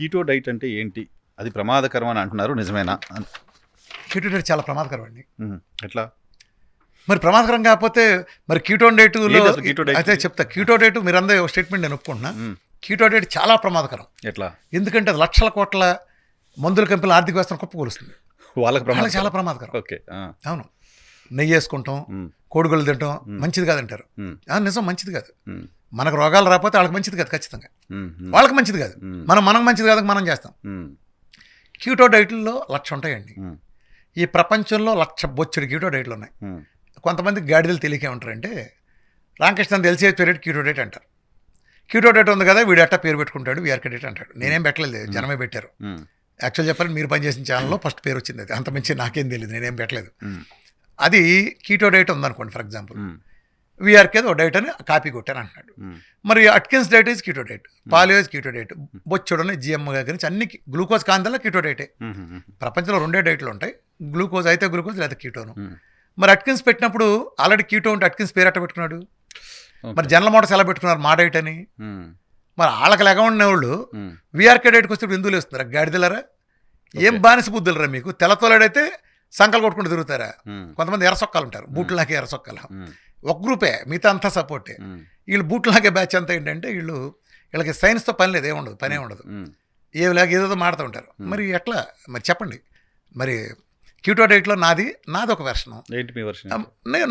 Keto diet అంటే ఏంటి? అది ప్రమాదకరం అని అంటున్నారు, నిజమేనా? కీటో డైట్ చాలా ప్రమాదకరం అండి. ఎట్లా మరి ప్రమాదకరం కాకపోతే మరి కీటో డైట్లో ఏంటి అసలు కీటో డైట్? అయితే చెప్తా. కీటో డైట్ మీరందరూ స్టేట్మెంట్ నేను ఒప్పుకుంటున్నా. కీటో డైట్ చాలా ప్రమాదకరం. ఎట్లా? ఎందుకంటే అది లక్షల కోట్ల మందుల కంపెనీల ఆర్థిక వ్యవస్థను కుప్పకూలుస్తుంది. వాళ్ళకి చాలా ప్రమాదకరం. ఓకే. అవును, నెయ్యి వేసుకుంటాం, కోడిగుళ్ళు తింటాం, మంచిది కాదంటారు. నిజం, మంచిది కాదు. మనకు రోగాలు రాకపోతే వాళ్ళకి మంచిది కాదు, ఖచ్చితంగా వాళ్ళకి మంచిది కాదు. మనకు మంచిది కాదు, మనం చేస్తాం. కీటో డైట్లో 1,00,000 ఉంటాయండి. ఈ ప్రపంచంలో 1,00,000 బొచ్చుడు కీటో డైట్లు ఉన్నాయి. కొంతమంది గాడిదలు తెలియకే ఉంటారంటే రామకృష్ణన్ తెలిసే పేరు కీటో డైట్ అంటారు. కీటో డైట్ ఉంది కదా, వీడు ఎట్టా పేరు పెట్టుకుంటాడు, వీఆర్కే డైట్ అంటాడు. నేనేం పెట్టలేదు, జనమే పెట్టారు. యాక్చువల్ చెప్పాలి, మీరు పనిచేసిన ఛానల్లో ఫస్ట్ పేరు వచ్చింది. అది అంతమించి నాకేం తెలియదు, నేనేం పెట్టలేదు. అది కీటో డైట్ ఉందనుకోండి, ఫర్ ఎగ్జాంపుల్ వీఆర్కేది ఒక డైట్ అని కాపీ కొట్టాను అంటున్నాడు. మరి Atkins diet is keto diet, paleo is keto diet, బొచ్చుడని జిఎం దగ్గర నుంచి అన్ని గ్లూకోజ్ కాంతల్లో కీటో డైటే. ప్రపంచంలో 2 డైట్లు ఉంటాయి, గ్లూకోజ్ అయితే గ్లూకోజ్ లేదా కీటోను. మరి అట్కిన్స్ పెట్టినప్పుడు ఆల్రెడీ కీటో ఉంటే అట్కిన్స్ పేరు ఎట్ట పెట్టుకున్నాడు? మరి జనరల్ మోటార్స్ ఎలా పెట్టుకున్నారు మా డైట్ అని? మరి వాళ్ళకి లెగ ఉన్న వాళ్ళు వీఆర్కే డైట్కి వస్తే ఎందుకు వేస్తున్నారు? గాడిదలరా, ఏం బానిస బుద్ధులరా మీకు? తెల్లతోలాడైతే సంకలు కొట్టుకుంటూ తిరుగుతారా? కొంతమంది ఎర్రసొక్కాలు ఉంటారు, బూట్లు నాకే ఎర్రసొక్కాలు. ఒక గ్రూపే, మిగతా అంతా సపోర్టే. వీళ్ళు బూట్లు నాకే బ్యాచ్ అంతా ఏంటంటే వీళ్ళకి సైన్స్తో పని లేదు, ఏముండదు, పనే ఉండదు, ఏమి లేక ఏదో మాడుతూ ఉంటారు. మరి ఎట్లా మరి చెప్పండి. మరి కీటో డైట్లో నాది ఒక వెర్షన్,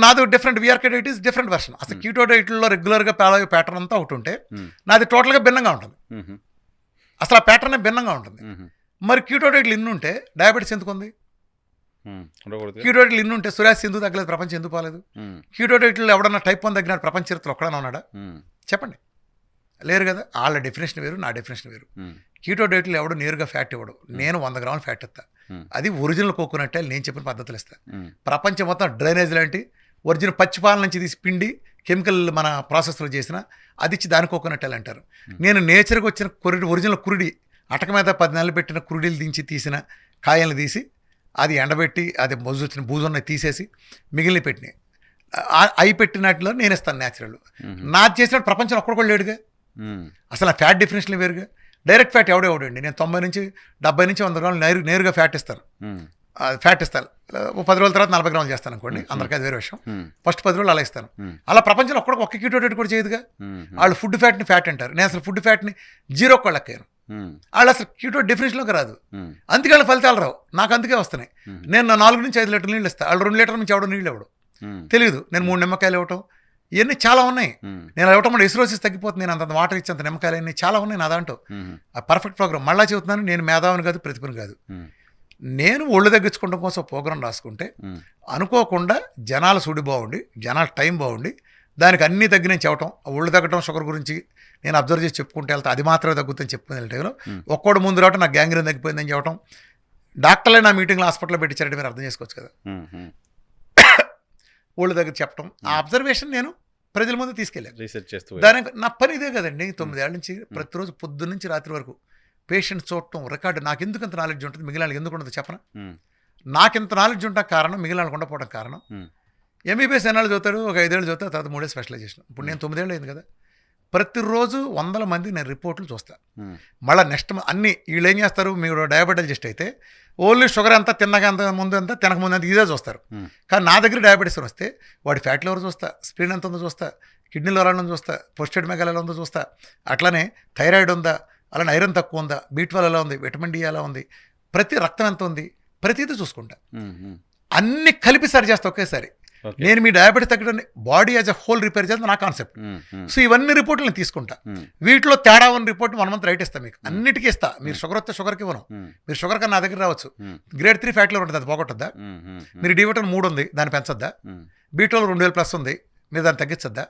నాది different. VRK diet is different version. అసలు కీటో డైట్లో రెగ్యులర్గా ప్యాటర్న్ అంతా ఒకటి ఉంటే నాది టోటల్గా భిన్నంగా ఉంటుంది. అసలు ఆ ప్యాటర్నే భిన్నంగా ఉంటుంది. మరి కీటో డైట్లు ఇన్ని ఉంటే డయాబెటీస్ ఎందుకు ఉంది? కీటో డైట్లు ఇన్ని ఉంటే సురాసి ఎందుకు తగ్గలేదు, ప్రపంచం ఎందుకు పోలేదు? కీటో డైట్లో ఎవడన్నా టైప్ 1 తగ్గినాడు ప్రపంచ చరిత్రలో ఒక్కడన్నా ఉన్నాడా? చెప్పండి, లేరు కదా. వాళ్ళ డెఫినేషన్ వేరు, నా డెఫినేషన్ వేరు. కీటో డైట్లో ఎవడు నేరుగా ఫ్యాట్ ఇవ్వడు, నేను 100 గ్రాములు ఫ్యాట్ ఇస్తా. అది ఒరిజినల్ కోకోనట్ ఆయిల్, నేను చెప్పిన పద్ధతులు ఇస్తా. ప్రపంచం మొత్తం డ్రైనేజ్ లాంటి ఒరిజినల్ పచ్చిపాల నుంచి తీసి పిండి కెమికల్ మన ప్రాసెస్లో చేసిన అది ఇచ్చి దాని కోకోనట్ ఆయిల్ అంటారు. నేను నేచర్గా వచ్చిన ఒరిజినల్ కురుడి, అటక మీద 10 నెలలు పెట్టిన కురుడీలు దించి తీసిన కాయలను తీసి అది ఎండబెట్టి అది వచ్చిన బూజున్నవి తీసేసి మిగిలిన పెట్టినాయి అవి పెట్టినట్లో నేను ఇస్తాను న్యాచురల్. నాది చేసినట్టు ప్రపంచం ఒక్కడు లేడుగా. అసలు ఆ ఫ్యాట్ డెఫినేషన్ వేరుగా. డైరెక్ట్ ఫ్యాట్ ఎవడండి? నేను 90 నుంచి 70 నుంచి 100 గ్రాములు నేరుగా ఫ్యాట్ ఇస్తాను. ఫ్యాట్ ఇస్తాను, 10 రోజుల తర్వాత 40 గ్రాములు చేస్తాను అనుకోండి, అందరికీ అది వేరే విషయం. ఫస్ట్ 10 రోజులు అలా ఇస్తాను. అలా ప్రపంచంలో ఒక్క కీటో డైట్ కూడా చేయదుగా. వాళ్ళు ఫుడ్ ఫ్యాట్ని ఫ్యాట్ అంటారు, నేను అసలు ఫుడ్ ఫ్యాట్ని 0 లెక్కాను. వాళ్ళు అసలు కీటో డెఫినేషన్లోకి రాదు, అందుకే వాళ్ళ ఫలితాలు రావు. నాకు అందుకే వస్తున్నాయి. నేను 4 నుంచి 5 లీటర్లు నీళ్ళు ఇస్తాను, వాళ్ళు 2 లీటర్ల నుంచి ఎవడో నీళ్ళు ఇవ్వడు, తెలియదు. నేను 3 నిమ్మకాయలు ఇవ్వటం, ఇవన్నీ చాలా ఉన్నాయి. నేను ఇవ్వటం వల్ల ఎసిరోసిస్ తగ్గిపోతుంది, నేను అంత వాటర్ ఇచ్చేంత నిమ్మకాయలు అన్నీ చాలా ఉన్నాయి నా దాంట్లో. ఆ పర్ఫెక్ట్ ప్రోగ్రామ్. మళ్ళీ చెబుతున్నాను, నేను మేధావిని కాదు, ప్రతిభను కాదు. నేను ఒళ్ళు తగ్గించుకోవడం కోసం ప్రోగ్రాం రాసుకుంటే అనుకోకుండా జనాల సుడి బాగుండి, జనాల టైం బాగుండి, దానికి అన్నీ తగ్గి నేను చెప్పటం, ఒళ్ళు తగ్గటం, షుగర్ గురించి నేను అబ్జర్వ్ చేసి చెప్పుకుంటే వెళ్తా, అది మాత్రమే తగ్గుతుందని చెప్పుకునే టైంలో ఒక్కోడు ముందు రావటం నాకు గ్యాంగ్రీన్ తగ్గిపోయిందని చెప్పటం, డాక్టర్లే నా మీటింగ్లో హాస్పిటల్లో పెట్టించారంటే మీరు అర్థం చేసుకోవచ్చు కదా. ఒళ్ళు దగ్గర చెప్పటం, ఆ అబ్జర్వేషన్ నేను ప్రజల ముందు తీసుకెళ్ళాను, రీసెర్చ్ చేస్తూ. దానికి నా పని ఇదే కదండి. 9 ఏళ్ళ నుంచి ప్రతిరోజు పొద్దున్న నుంచి రాత్రి వరకు పేషెంట్స్ చూడటం, రికార్డు. నాకు ఎందుకు అంత నాలెడ్జ్ ఉంటుంది, మిగిలిన వాళ్ళకి ఎందుకు ఉండదు చెప్పనా? నాకు ఇంత నాలెడ్జ్ ఉంటా కారణం, మిగిలిన వాళ్ళకి ఉండకపోవడం కారణం. ఎంబీబీఎస్ ఎన్నాళ్ళు చదువుతాడు, ఒక 5 ఏళ్ళు చదువుతాడు, తర్వాత 3 స్పెషలైజేషన్. ఇప్పుడు నేను 9 ఏళ్ళు అయింది కదా. ప్రతిరోజు 100 మంది నేను రిపోర్ట్లు చూస్తాను. మళ్ళీ నెక్స్ట్ అన్ని వీళ్ళు ఏం చేస్తారు, మీరు డయాబెటాలజిస్ట్ అయితే ఓన్లీ షుగర్ ఎంత, తిన్నక ఎంత ముందు ఎంత, తినక ముందు ఎంత, ఇదే చూస్తారు. కానీ నా దగ్గర డయాబెటీస్ వస్తే వాడి ఫ్యాట్ లెవెల్ చూస్తా, స్ప్లీన్ ఎంత ఉందో చూస్తా, కిడ్నీలో ఎలా ఉందో చూస్తా, పోస్టెడ్ మెగాల్ ఎలా ఉందో చూస్తా, అట్లానే థైరాయిడ్ ఉందా, అలానే ఐరన్ తక్కువ ఉందా, B12 ఎలా ఉంది, విటమిన్ డి ఎలా ఉంది, ప్రతి రక్తం ఎంత ఉంది, ప్రతిదీ చూసుకుంటా. అన్ని కలిపి సరి చేస్తా ఒకేసారి. నేను మీ డయాబెటీస్ తగ్గడం body as a whole repair చేస్తే నా కాన్సెప్ట్. సో ఇవన్నీ రిపోర్ట్లు నేను తీసుకుంటా. వీటిలో తేడా ఉన్న రిపోర్ట్ 1 మంత్ రైట్ ఇస్తాను మీకు, అన్నిటికీ ఇస్తా. మీరు షుగర్ వస్తే షుగర్కి ఇవ్వను, మీరు షుగర్ కన్నా నా దగ్గర రావచ్చు. గ్రేడ్ 3 ఫ్యాట్లో ఉంటుంది, అది పోగొట్టద్దా? మీరు డి విటమిన్ 3 ఉంది, దాన్ని పెంచొద్దా? B12 2000+ ఉంది, మీరు దాన్ని తగ్గించొద్దా?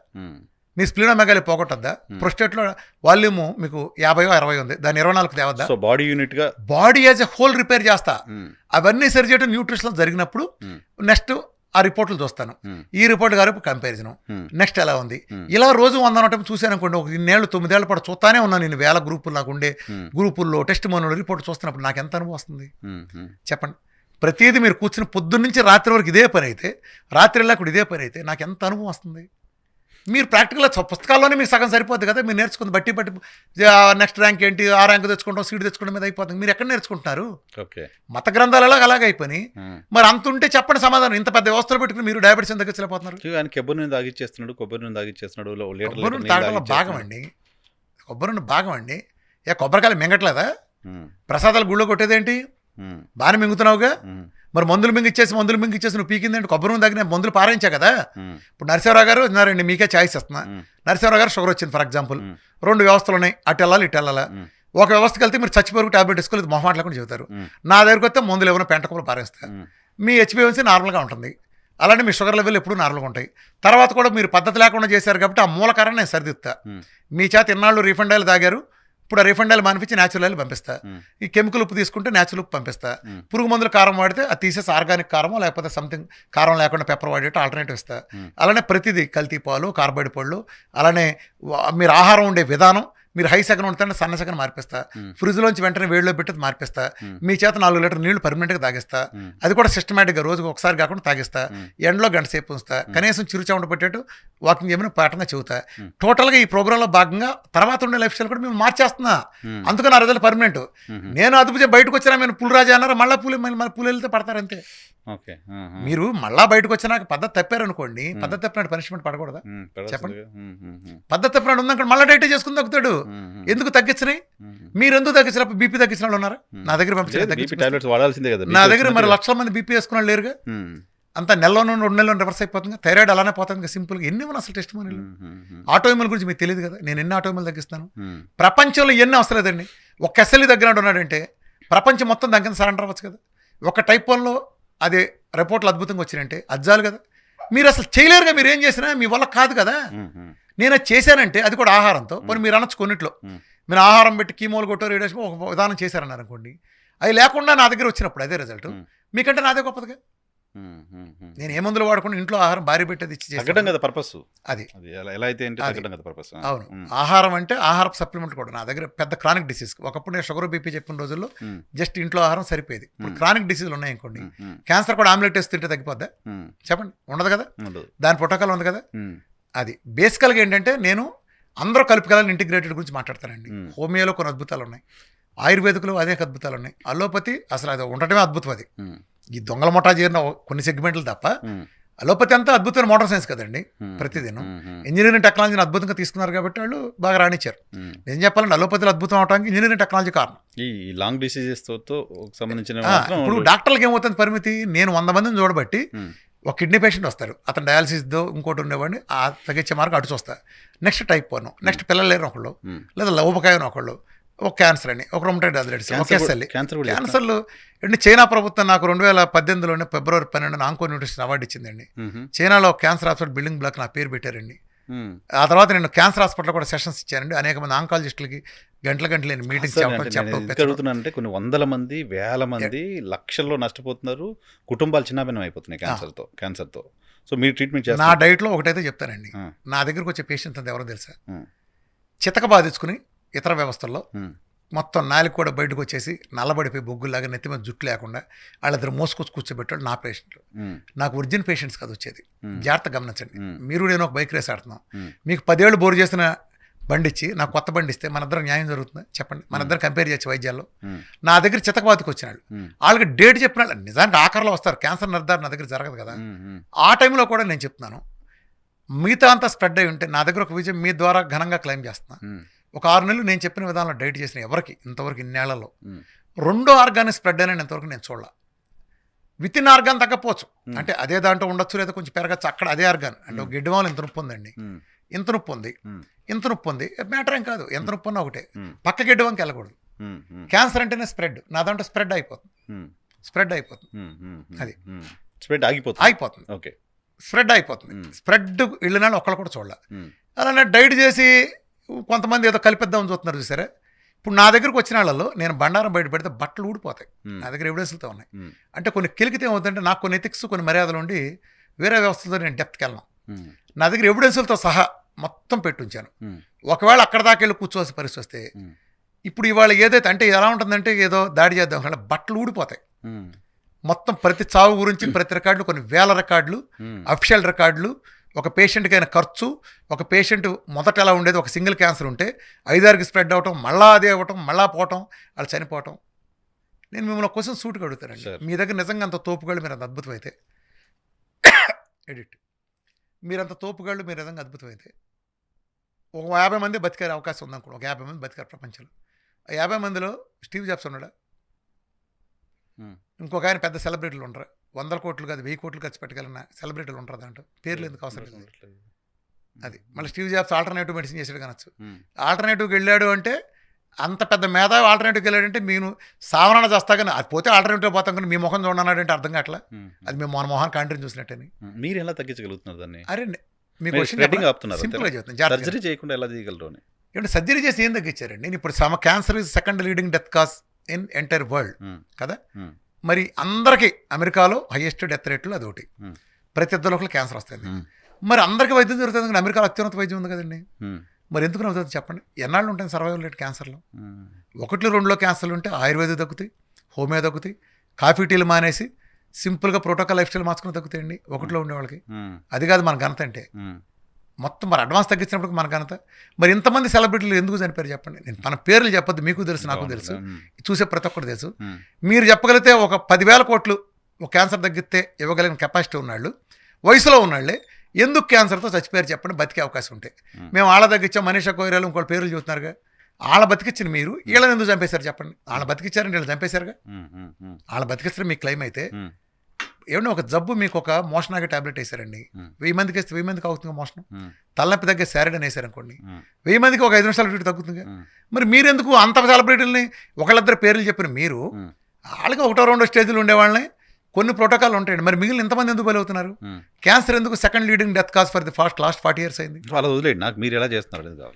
మీ స్ప్లీనోమెగాలి పోగొట్టద్దా? ప్రొస్టేట్లో వాల్యూమ్ మీకు 50-60 ఉంది, దాన్ని 24 తేవద్దా? బాడీ యూనిట్గా body as a whole repair చేస్తా. అవన్నీ సరి చేయడం న్యూట్రిషన్ జరిగినప్పుడు నెక్స్ట్ ఆ రిపోర్ట్లు చూస్తాను. ఈ రిపోర్ట్ గారు కంపారిజన్, నెక్స్ట్ ఎలా ఉంది, ఇలా రోజు 100 చూశాను అనుకోండి. ఒక 9 ఏళ్ల పాటు చూస్తానే ఉన్నాను నేను. వేల గ్రూపులు నాకు ఉండే గ్రూపుల్లో టెస్ట్ మోనోలు రిపోర్ట్ చూస్తున్నప్పుడు నాకు ఎంత అనుభవం వస్తుంది చెప్పండి. ప్రతిదీ మీరు కూర్చుని పొద్దున్న నుంచి రాత్రి వరకు ఇదే పని అయితే, రాత్రి వెళ్ళాక ఇదే పని అయితే నాకు ఎంత అనుభవం వస్తుంది. మీరు ప్రాక్టికల్గా పుస్తకాల్లోనే మీకు సగం సరిపోద్ది కదా, మీరు నేర్చుకుంది బట్టి నెక్స్ట్ ర్యాంక్ ఏంటి, ఆ ర్యాంక్ తెచ్చుకుంటాం, సీట్ తెచ్చుకోవడం మీద అయిపోతుంది. మీరు ఎక్కడ నేర్చుకుంటున్నారు? ఓకే. మత గ్రంథాలలో అలాగే అయిపోయి. మరి అంత ఉంటే చెప్పండి సమాధానం. ఇంత పెద్ద వ్యవస్థలు పెట్టుకుని మీరు డయాబెటీస్ ఎంత తగ్గించలేకపోతున్నారు? ఆయన కొబ్బరి నూనె తాగిచ్చేస్తున్నాడు, కొబ్బరి నూనె తాగడంలో భాగం అండి, కొబ్బరి నూనె భాగం అండి. కొబ్బరికాయలు మింగట్లేదా? ప్రసాదాలు గుళ్ళో కొట్టేదేంటి? బాగానే మింగుతున్నావుగా. మరి మందులు మింగిచ్చేసి నువ్వు పీకిందంటే కొబ్బరి నూనె తగిన మందులు పారాయించా కదా. ఇప్పుడు నరసింహరావు గారు ఉన్నారండి, మీకే ఛాయిస్ ఇస్తున్నా. నరసింహరావు గారు షుగర్ వచ్చింది ఫర్ ఎగ్జాంపుల్, 2 వ్యవస్థలు ఉన్నాయి, అటు వెళ్ళాలి ఇటు వెళ్ళాలా. ఒక వ్యవస్థకి వెళ్తే మీరు చచ్చిపోరు టాబ్లెట్ వేసుకోలేదు, మొహమాటలేకుండా చెబుతారు. నా దగ్గరికి వస్తే మందులు ఏమైనా పెంటకూలు పారేస్తా. మీ హెచ్బిఎన్సీ నార్మల్గా ఉంటుంది, అలానే మీ షుగర్ లెవెల్ ఎప్పుడు నార్మల్గా ఉంటాయి. తర్వాత కూడా మీరు పద్ధతి లేకుండా చేశారు కాబట్టి ఆ మూలకారం నేను సరిదిస్తా. మీ చేత ఇన్నాళ్ళు రీఫండ్ ఆయిల్ తాగారు, ఇప్పుడు ఆ రీఫండ్ ఆయిల్ మానిపించి న్యాచురల్ ఆయిల్ పంపిస్తా. ఈ కెమికల్ ఉప్పు తీసుకుంటే న్యాచురల్ ఉప్పు పంపిస్తా. పురుగు మందుల కారం వాడితే అది తీసేసి ఆర్గానిక్ కారమో లేకపోతే సంథింగ్ కారం లేకుండా పెప్పర్ వాడేట ఆల్టర్నేటివ్ ఇస్తా. అలానే ప్రతిదీ కల్తీ పాలు, కార్బైడ్ పళ్ళు, అలానే మీరు ఆహారం ఉండే విధానం, మీరు హై సెకండ్ ఉంటుంటే సన్న సెకండ్ మార్పిస్తా. ఫ్రిడ్జ్లోంచి వెంటనే వేడిలో పెట్టి మార్పిస్తా. మీ చేత 4 లీటర్ నీళ్లు పర్మనెంట్గా తాగిస్తా. అది కూడా సిస్టమేటిక్గా రోజుకు ఒకసారి కాకుండా తాగిస్తా. ఎండలో గంట సేపు ఉంచుతా. కనీసం చిరుచౌండ పెట్టేట్టు వాకింగ్ ఏమైనా పాఠంగా చెబుతా. టోటల్గా ఈ ప్రోగ్రాంలో భాగంగా తర్వాత ఉండే లైఫ్ స్టైల్ కూడా మేము మార్చేస్తున్నా. అందుకని ఆ రిజల్ట్ పర్మనెంట్. నేను అదుపు బయటకు వచ్చినా నేను పులిరాజా అన్నారు, మళ్ళీ పూలు వెళ్తే పడతారంతే. మీరు మళ్ళా బయటకు వచ్చినాక పద్ధతి తప్పారనుకోండి, పద్ధతి తప్పినట్టు పనిష్మెంట్ పడకూడదా? చెప్పండి. పద్ధతి తప్పినట్టు ఉందనుకోండి, మళ్ళీ డైట్ చేసుకుని తగ్గుతాడు. ఎందుకు తగ్గించినాయి? మీరు ఎందుకు తగ్గించినప్పుడు బీపీ తగ్గించిన వాళ్ళు ఉన్నారా? నా దగ్గర పంపించారు. నా దగ్గర మరి లక్షల మంది బీపీ వేసుకున్న లేరుగా. అంత నెలలోనూ 2 నెలలు రివర్స్ అయిపోతుంది. థైరాయిడ్ అలానే పోతుంది సింపుల్గా. ఎన్ని ఉన్నాయి అసలు టెస్ట్ మనీలు? ఆటోయిమల్ గురించి మీకు తెలియదు కదా, నేను ఎన్ని ఆటోయిమల్ తగ్గిస్తాను. ప్రపంచంలో ఎన్ని అవసరం లేదండి. ఒక ఎస్ఎల్ఈ తగ్గినట్టు ఉన్నాడంటే ప్రపంచం మొత్తం దాని కింద సరెండర్ అవ్వచ్చు కదా. ఒక టైప్ 1లో అదే రిపోర్ట్లు అద్భుతంగా వచ్చినాయంటే అజ్జాలు కదా. మీరు అసలు చేయలేరుగా, మీరు ఏం చేసినా మీ వల్ల కాదు కదా. నేను అది చేశానంటే అది కూడా ఆహారంతో. పోనీ మీరు అనొచ్చు కొన్నిట్లో మీరు ఆహారం పెట్టి కీమోలు కొట్టో రేడియేషన్ ఒక విధానం చేశారన్నారు అనుకోండి, అవి లేకుండా నా దగ్గర వచ్చినప్పుడు అదే రిజల్ట్. మీకంటే నాదే గొప్పదిగా. నేను ఏ మందులు వాడకుండా ఇంట్లో ఆహారం భారీ పెట్టేది ఇచ్చి తగ్గడం కదా పర్పస్. అది ఎలా అయితే తగ్గడం కదా పర్పస్. అవును, ఆహారం అంటే ఆహారపు సప్లిమెంట్ కూడా. నా దగ్గర పెద్ద క్రానిక్ డిసీజ్, ఒకప్పుడు నేను షుగర్ బీపీ చెప్పిన రోజుల్లో జస్ట్ ఇంట్లో ఆహారం సరిపోయేది. ఇప్పుడు క్రానిక్ డిసీజ్లు ఉన్నాయి అనుకోండి, క్యాన్సర్ కూడా ఆమ్లెట్ వేసి తింటే తగ్గిపోద్దా? చెప్పండి, ఉండదు కదా. దాని ప్రోటోకాల్ ఉంది కదా. అది బేసికల్గా ఏంటంటే నేను అందరూ కలుపుకెళ్ళాలని ఇంటిగ్రేటెడ్ గురించి మాట్లాడతానండి. హోమియోలో కొన్ని అద్భుతాలు ఉన్నాయి, ఆయుర్వేదికలో అనేక అద్భుతాలు ఉన్నాయి, అలోపతి అసలు అది ఉండటమే అద్భుతం. అది ఈ దొంగల ముఠా చేరిన కొన్ని సెగ్మెంట్లు తప్ప అలోపతి అంతా అద్భుతమైన మోడల్ సైన్స్ కదండి. ప్రతిదినం ఇంజనీరింగ్ టెక్నాలజీని అద్భుతంగా తీసుకున్నారు కాబట్టి వాళ్ళు బాగా రాణించారు. నేను చెప్పాలంటే అలోపతిలో అద్భుతం అవడానికి ఇంజనీరింగ్ టెక్నాలజీ కారణం. ఈ లాంగ్ డిసీజెస్ తో సంబంధించిన ఇప్పుడు డాక్టర్లకు ఏమవుతుంది పరిమితి, నేను 100 మందిని చూడబట్టి ఒక కిడ్నీ పేషెంట్ వస్తారు, అతను డయాలసిస్తో ఇంకోటి ఉండేవాడిని ఆ తగ్గించే మార్గం అటు చూస్తా. నెక్స్ట్ టైప్ 1, నెక్స్ట్ పిల్లలు లేరు ఒకళ్ళు, లేదా లవపకాయని ఒకళ్ళు, ఒక క్యాన్సర్ అని, ఒక రొమటైడ్ ఆర్థరైటిస్, ఒక ఎస్ఎల్ఈ. క్యాన్సర్లు అంటే చైనా ప్రభుత్వం నాకు 2018లోనే ఫిబ్రవరి 12 ఆంకో న్యూట్రిషన్ అవార్డు ఇచ్చిందండి. చైనాలో క్యాన్సర్ హాస్పిటల్ బిల్డింగ్ బ్లాక్ నా పేరు పెట్టారండి. ఆ తర్వాత నేను క్యాన్సర్ హాస్పిటల్ కూడా సెషన్స్ ఇచ్చానండి. అనేక మంది ఆంకాలజిస్టులకి గంటలు మీటింగ్స్ చెప్పడం. కొన్ని 100 మంది 1000 మంది లక్షల్లో నష్టపోతున్నారు, కుటుంబాలు చిన్నభిన్నం అయిపోతున్నాయి క్యాన్సర్తో. సో మీరు ట్రీట్మెంట్ చేస్తారు. నా డైట్లో ఒకటైతే చెప్తానండి, నా దగ్గరకు వచ్చే పేషెంట్స్ అంతా ఎవరో తెలుసా, చితక బాధించుకుని ఇతర వ్యవస్థల్లో మొత్తం నాలుగు కూడా బయటకు వచ్చేసి నల్లబడిపోయి బొగ్గులాగా నెత్తి మీద జుట్టు లేకుండా వాళ్ళిద్దరు మోసుకొచ్చి కూర్చోబెట్టాడు నా పేషెంట్లు. నాకు ఒరిజినల్ పేషెంట్స్ కాదు వచ్చేది. జాగ్రత్త గమనించండి. మీరు నేను ఒక బైక్ రేస్ ఆడుతున్నాం, మీకు 10 ఏళ్ళు బోరు చేసిన బండి ఇచ్చి నాకు కొత్త బండి ఇస్తే మన ఇద్దరు న్యాయం జరుగుతుంది? చెప్పండి. మన ఇద్దరు కంపేర్ చేయొచ్చు వైద్యాల్లో. నా దగ్గర చితకబాతికి వచ్చిన వాళ్ళు వాళ్ళకి డేట్ చెప్పిన వాళ్ళు నిజానికి ఆఖరిలో వస్తారు. క్యాన్సర్ నిర్ధారణ నా దగ్గర జరగదు కదా. ఆ టైంలో కూడా నేను చెప్తున్నాను, మిగతా అంతా స్ప్రెడ్ అయి ఉంటే నా దగ్గర ఒక విజయం మీ ద్వారా ఘనంగా క్లెయిమ్ చేస్తున్నా. ఒక 6 నెలలు నేను చెప్పిన విధానంలో డైట్ చేసిన ఎవరికి ఇంతవరకు ఇన్నేళ్లలో 2వ ఆర్గాన్ స్ప్రెడ్ అయినా ఇంతవరకు నేను చూడాల. విత్ ఇన్ ఆర్గాన్ తగ్గపోవచ్చు, అంటే అదే దాంట్లో ఉండొచ్చు, లేదా కొంచెం పెరగచ్చు. అక్కడ అదే ఆర్గాన్ అంటే ఒక గిడ్డమాలు ఇంత నొప్పి ఉందండి, ఇంత నొప్పి ఉంది, ఇంత నొప్పి ఉంది, మ్యాటర్ ఏం కాదు. ఎంత నొప్పి ఉన్నా ఒకటే, పక్క గిడ్డవంకి వెళ్ళకూడదు. క్యాన్సర్ అంటేనే స్ప్రెడ్, నా దాంట్లో స్ప్రెడ్ అయిపోతుంది. అది స్ప్రెడ్ అయిపోతుంది. ఓకే, స్ప్రెడ్ అయిపోతుంది. స్ప్రెడ్ వెళ్ళినా ఒకళ్ళు కూడా చూడాల. అలానే డైట్ చేసి కొంతమంది ఏదో కలిపిద్దామని చూస్తున్నారు చూసారా. ఇప్పుడు నా దగ్గరకు వచ్చిన వాళ్ళలో నేను బండారం బయట పెడితే బట్టలు ఊడిపోతాయి. నా దగ్గర ఎవిడెన్స్లతో ఉన్నాయి. అంటే కొన్ని కెలికితే ఏమవుతుందంటే నాకు కొన్ని ఎథిక్స్ కొన్ని మర్యాదలు ఉండి వేరే వ్యవస్థతో నేను డెప్త్కి వెళ్ళను. నా దగ్గర ఎవిడెన్స్లతో సహా మొత్తం పెట్టుంచాను. ఒకవేళ అక్కడ దాకా వెళ్ళి కూర్చోవలసిన పరిస్థితి వస్తే ఇప్పుడు ఇవాళ ఏదైతే అంటే ఎలా ఉంటుందంటే ఏదో దాడి చేద్దాం అలా బట్టలు ఊడిపోతాయి. మొత్తం ప్రతి చావు గురించి ప్రతి రికార్డులు, కొన్ని 1000 రికార్డులు, అఫిషియల్ రికార్డులు, ఒక పేషెంట్కి అయిన ఖర్చు, ఒక పేషెంట్ మొదట ఎలా ఉండేది, ఒక సింగిల్ క్యాన్సర్ ఉంటే 5-6కి స్ప్రెడ్ అవటం, మళ్ళా అదే అవ్వటం, మళ్ళా పోవటం, వాళ్ళు చనిపోవటం. నేను మిమ్మల్ని క్వశ్చన్ సూట్గా అడుగుతానండి, మీ దగ్గర నిజంగా అంత తోపుగాళ్ళు, మీరు అంత అద్భుతమైతే ఎడిట్, మీరంత తోపుగాళ్ళు, మీరు నిజంగా అద్భుతమైతే ఒక 50 మంది బతికే అవకాశం ఉందనుకోండి, ఒక 50 మంది బతికారు ప్రపంచంలో. ఆ 50 మందిలో స్టీవ్ జాబ్స్ ఉన్నాడా? ఇంకొక ఆయన పెద్ద సెలబ్రిటీలు ఉండరు, 100 కోట్లు కాదు 1000 కోట్లు ఖర్చు పెట్టగలిగిన సెలబ్రిటీలు ఉంటారు దాంట్లో, పేర్లు ఎందుకు అవసరం లేదు. అది మళ్ళీ స్టీవ్ జాబ్స్ ఆల్టర్నేటివ్ మెడిసిన్ చేసాడు కానొచ్చు. ఆల్టర్నేటివ్కి వెళ్ళాడు అంటే అంత పెద్ద మేధావి ఆల్టర్నేటివ్కి వెళ్ళాడంటే నేను సావరణ చేస్తా కానీ అది పోతే ఆల్టర్నేటివ్ పోతాం కానీ మీ ముఖం చూడన్నాడంటే అర్థం కావట్లా. అది మేము మన మొహం కాంట్రీని చూసినట్టని. మీరు ఎలా తగ్గించగలుగుతున్నారు దాన్ని? అరే మీ సింపుల్గా చెప్తాను, సర్జరీ చేయకుండా ఎలా చేయగలరు అని. ఏమంటే సర్జరీ చేసి ఏం తగ్గించారండి? నేను ఇప్పుడు cancer is second leading death cause in entire world కదా. మరి అందరికీ అమెరికాలో హైయెస్ట్ డెత్ రేట్లు అది ఒకటి, ప్రతి ఇద్దరు ఒకరు క్యాన్సర్ వస్తుంది. మరి అందరికీ వైద్యం దొరుకుతుంది కానీ అమెరికాలో అత్యున్నత వైద్యం ఉంది కదండి. మరి ఎందుకు అవుతుంది చెప్పండి? ఎన్నాళ్ళు ఉంటుంది సర్వైవల్ రేట్ క్యాన్సర్లో? 1-2లో క్యాన్సర్లు ఉంటే ఆయుర్వేదం తగ్గుతాయి, హోమియో తగ్గుతాయి, కాఫీ టీలు మానేసి సింపుల్గా ప్రోటోకాల్ లైఫ్ స్టైల్ మార్చుకుని తగ్గుతాయండి 1లో ఉండే వాళ్ళకి. అది కాదు మన ఘనత అంటే, మొత్తం మరి అడ్వాన్స్ తగ్గించినప్పుడు మన ఘనత. మరి ఇంతమంది సెలబ్రిటీలు ఎందుకు చనిపోయారు చెప్పండి? నేను మన పేర్లు చెప్పొద్దు, మీకు తెలుసు, నాకు తెలుసు, చూసే ప్రతి ఒక్కరు తెలుసు. మీరు చెప్పగలిగితే ఒక 10,000 కోట్లు ఒక క్యాన్సర్ తగ్గితే ఇవ్వగలిగిన కెపాసిటీ ఉన్నాళ్ళు, వయసులో ఉన్నాళ్ళే ఎందుకు క్యాన్సర్తో చచ్చిపోయారు చెప్పండి? బతికే అవకాశం ఉంటే. మేము వాళ్ళ తగ్గించాం, మనీషా కొయిరాలు ఇంకోటి పేర్లు చూస్తున్నారుగా, వాళ్ళ బతికిచ్చిన మీరు వీళ్ళని ఎందుకు చంపేశారు చెప్పండి? వాళ్ళ బతికిచ్చారని వీళ్ళు చంపేశారుగా. వాళ్ళ బతికిచ్చిన మీ క్లెయిమ్ అయితే ఏమన్నా ఒక జబ్బు మీకు ఒక మోషన్ ఆగే టాబ్లెట్ వేసారండి, 1000 మందికి వేస్తే 1000 మందికి అవుతుంది మోషన్. తలనొప్పి తగ్గే శారీడని వేసారనుకోండి, 1000 మందికి ఒక 5 నిమిషాలు వీటి తగ్గుతుంది. మరి మీరెందుకు అంత సెలబ్రిటీలని ఒకళ్ళిద్దరు పేర్లు చెప్పిన మీరు వాళ్ళకి 1-2 స్టేజ్లు ఉండేవాళ్ళని కొన్ని ప్రోటోకాల్ ఉంటాయండి. మరి మిగిలిన ఇంతమంది ఎందుకు బలవుతున్నారు? క్యాన్సర్ ఎందుకు లాస్ట్ 40 years అయింది? వాళ్ళ వదిలేండి, నాకు మీరు ఎలా చేస్తున్నారు?